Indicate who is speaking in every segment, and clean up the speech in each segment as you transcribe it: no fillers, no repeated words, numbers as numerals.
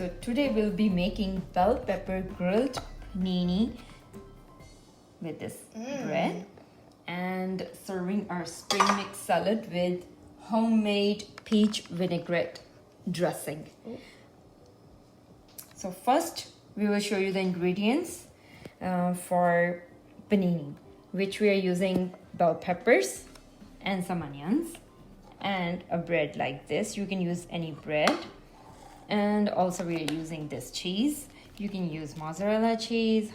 Speaker 1: So today we'll be making bell pepper grilled panini with this bread and serving our spring mix salad with homemade peach vinaigrette dressing. So first we will show you the ingredients for panini, which we are using bell peppers and some onions and a bread like this. You can use any bread. And also we are using this cheese. You can use mozzarella cheese,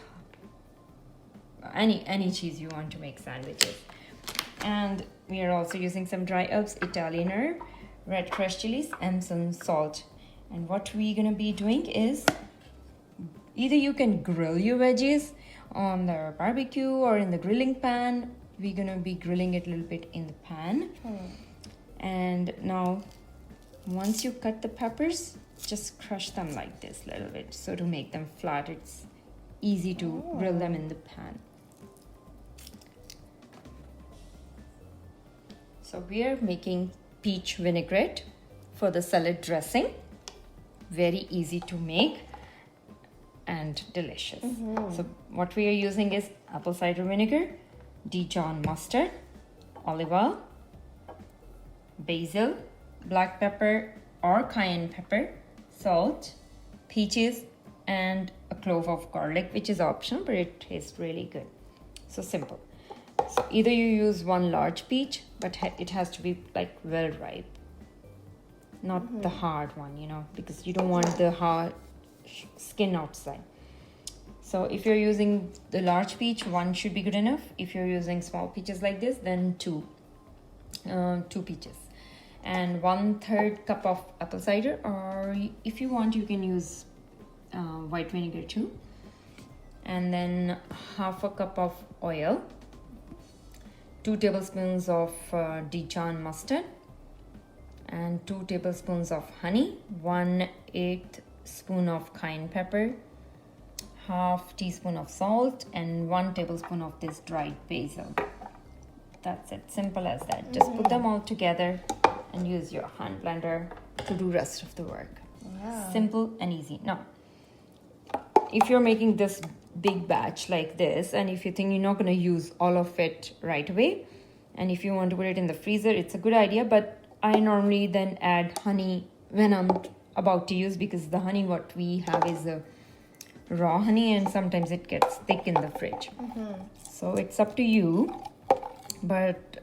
Speaker 1: any cheese you want to make sandwiches. And we are also using some dry herbs, Italian herb, red crushed chilies, and some salt. And what we're gonna be doing is, either you can grill your veggies on the barbecue or in the grilling pan. We're gonna be grilling it a little bit in the pan. And now once you cut the peppers, just crush them like this a little bit, so to make them flat, it's easy to grill them in the pan. So we are making peach vinaigrette for the salad dressing. Very easy to make and delicious. So what we are using is apple cider vinegar, Dijon mustard, olive oil, basil, black pepper or cayenne pepper, salt, peaches, and a clove of garlic, which is optional, but it tastes really good. So simple. So either you use one large peach, but it has to be like well ripe, not the hard one, you know, because you don't want the hard skin outside. So if you're using the large peach, one should be good enough. If you're using small peaches like this, then two peaches. And 1/3 cup of apple cider, or if you want you can use white vinegar too. And then 1/2 cup of oil, 2 tablespoons of Dijon mustard, and 2 tablespoons of honey, 1/8 spoon of cayenne pepper, 1/2 teaspoon of salt, and 1 tablespoon of this dried basil. That's it, simple as that. Just put them all together and use your hand blender to do rest of the work.
Speaker 2: Wow.
Speaker 1: Simple and easy. Now, if you're making this big batch like this, and if you think you're not going to use all of it right away, and if you want to put it in the freezer, it's a good idea. But I normally then add honey when I'm about to use, because the honey what we have is a raw honey, and sometimes it gets thick in the fridge. So it's up to you, but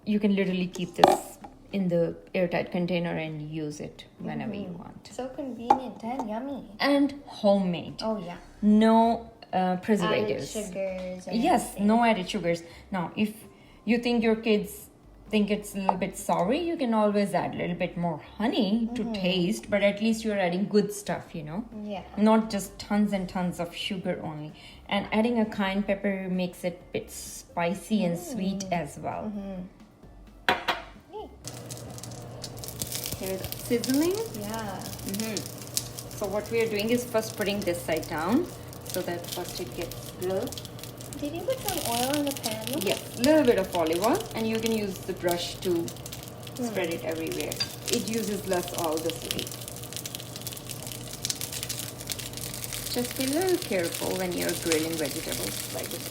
Speaker 1: you can literally keep this in the airtight container and use it whenever you want.
Speaker 2: So convenient and yummy.
Speaker 1: And homemade.
Speaker 2: Oh yeah.
Speaker 1: No preservatives.
Speaker 2: Added sugars.
Speaker 1: Yes, no added sugars. Now, if you think your kids think it's a little bit sour, you can always add a little bit more honey to taste, but at least you're adding good stuff, you know?
Speaker 2: Yeah.
Speaker 1: Not just tons and tons of sugar only. And adding a cayenne pepper makes it a bit spicy and sweet as well. Here's sizzling.
Speaker 2: Yeah.
Speaker 1: So what we are doing is first putting this side down so that first it gets grilled.
Speaker 2: Did you put some oil in the pan?
Speaker 1: Yes, a little bit of olive oil, and you can use the brush to spread it everywhere. It uses less oil this way. Just be a little careful when you're grilling vegetables like this.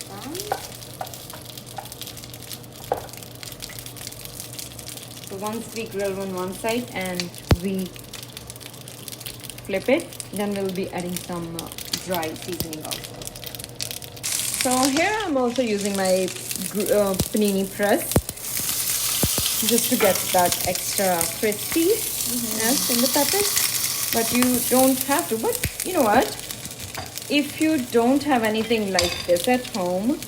Speaker 1: So once we grill on one side and we flip it, then we'll be adding some dry seasoning also. So here I'm also using my panini press just to get that extra crispiness in the peppers. But you don't have to. But you know what? If you don't have anything like this at home,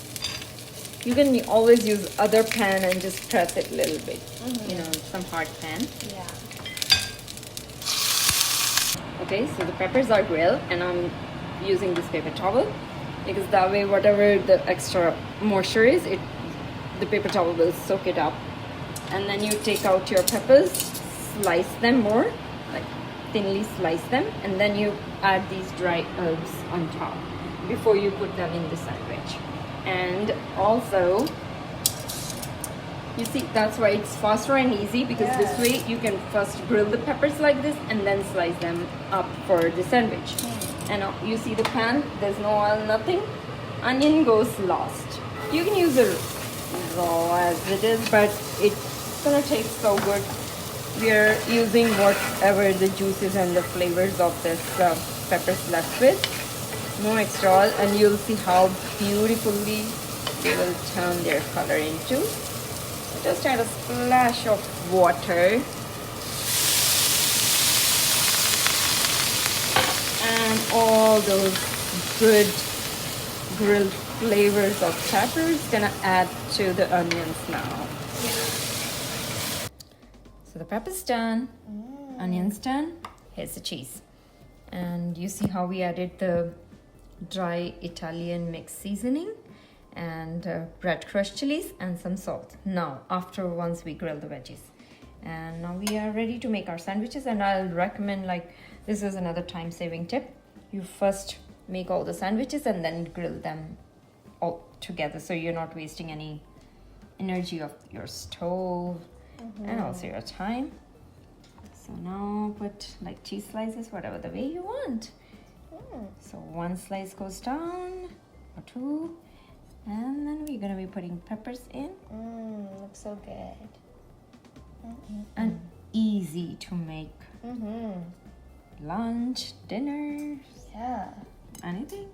Speaker 1: you can always use other pan and just press it a little bit. You know, some hard pan.
Speaker 2: Yeah.
Speaker 1: Okay, so the peppers are grilled, and I'm using this paper towel, because that way whatever the extra moisture is, the paper towel will soak it up. And then you take out your peppers, slice them more, like thinly slice them, and then you add these dry herbs on top before you put them in the sandwich. And also You see, that's why it's faster and easy, because
Speaker 2: Yeah.
Speaker 1: this way you can first grill the peppers like this and then slice them up for the sandwich. And you see the pan, there's no oil, nothing. Onion goes last. You can use it raw as it is, but it's gonna taste so good. We are using whatever the juices and the flavors of this peppers left with. No extra oil, and you'll see how beautifully they will turn their color into. So just add a splash of water. And all those good grilled flavors of peppers gonna add to the onions now. So the pepper's done, onions done. Here's the cheese. And you see how we added the dry Italian mixed seasoning and red crushed chilies and some salt. Now, once we grill the veggies. And now we are ready to make our sandwiches, and I'll recommend, like, this is another time saving tip. You first make all the sandwiches and then grill them all together, so you're not wasting any energy of your stove and also your time. So now put like cheese slices, whatever the way you want. So one slice goes down or two, and then we're gonna be putting peppers in.
Speaker 2: Looks so good.
Speaker 1: And easy to make. Lunch, dinner,
Speaker 2: Yeah.
Speaker 1: anything.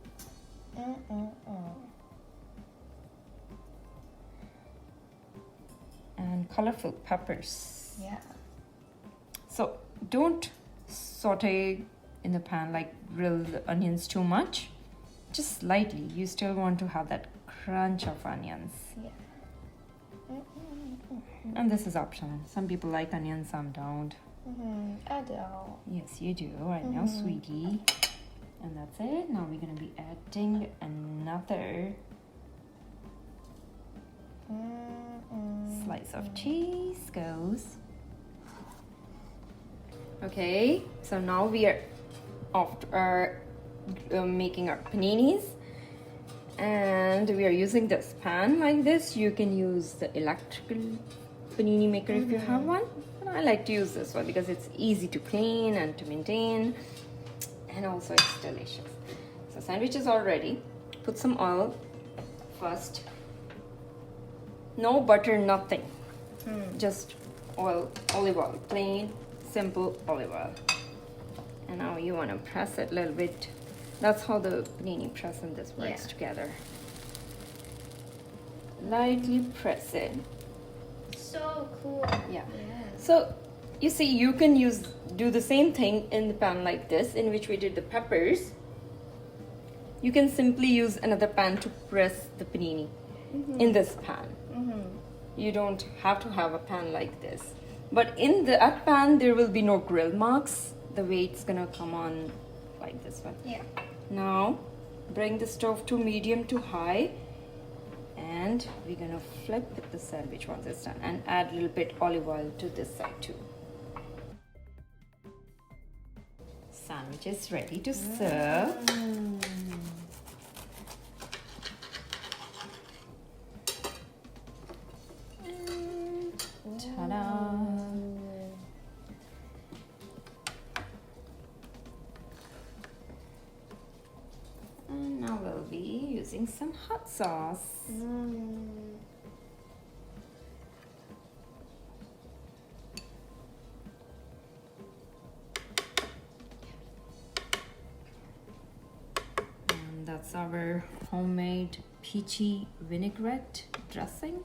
Speaker 1: And colorful peppers.
Speaker 2: Yeah.
Speaker 1: So don't saute in the pan, like grill the onions too much. Just slightly. You still want to have that crunch of onions.
Speaker 2: Yeah.
Speaker 1: And this is optional. Some people like onions, some don't.
Speaker 2: I do.
Speaker 1: Yes, you do. I know, sweetie. And that's it. Now we're gonna be adding another slice of cheese. Goes. Okay, so now we are making our paninis, and we are using this pan like this. You can use the electrical panini maker if you have one, but I like to use this one because it's easy to clean and to maintain, and also it's delicious. So sandwich is all ready. Put some oil first. No butter, nothing. Just oil, olive oil, plain simple olive oil. And now you want to press it a little bit. That's how the panini press and this works together. Lightly press it.
Speaker 2: So cool.
Speaker 1: Yeah. So you see, you can do the same thing in the pan like this, in which we did the peppers. You can simply use another pan to press the panini in this pan. You don't have to have a pan like this. But in that pan, there will be no grill marks. The way it's gonna come on like this one.
Speaker 2: Yeah.
Speaker 1: Now, bring the stove to medium to high, and we're gonna flip the sandwich once it's done, and add a little bit olive oil to this side too. Sandwich is ready to serve. Ta-da! And now we'll be using some hot sauce. And that's our homemade peachy vinaigrette dressing.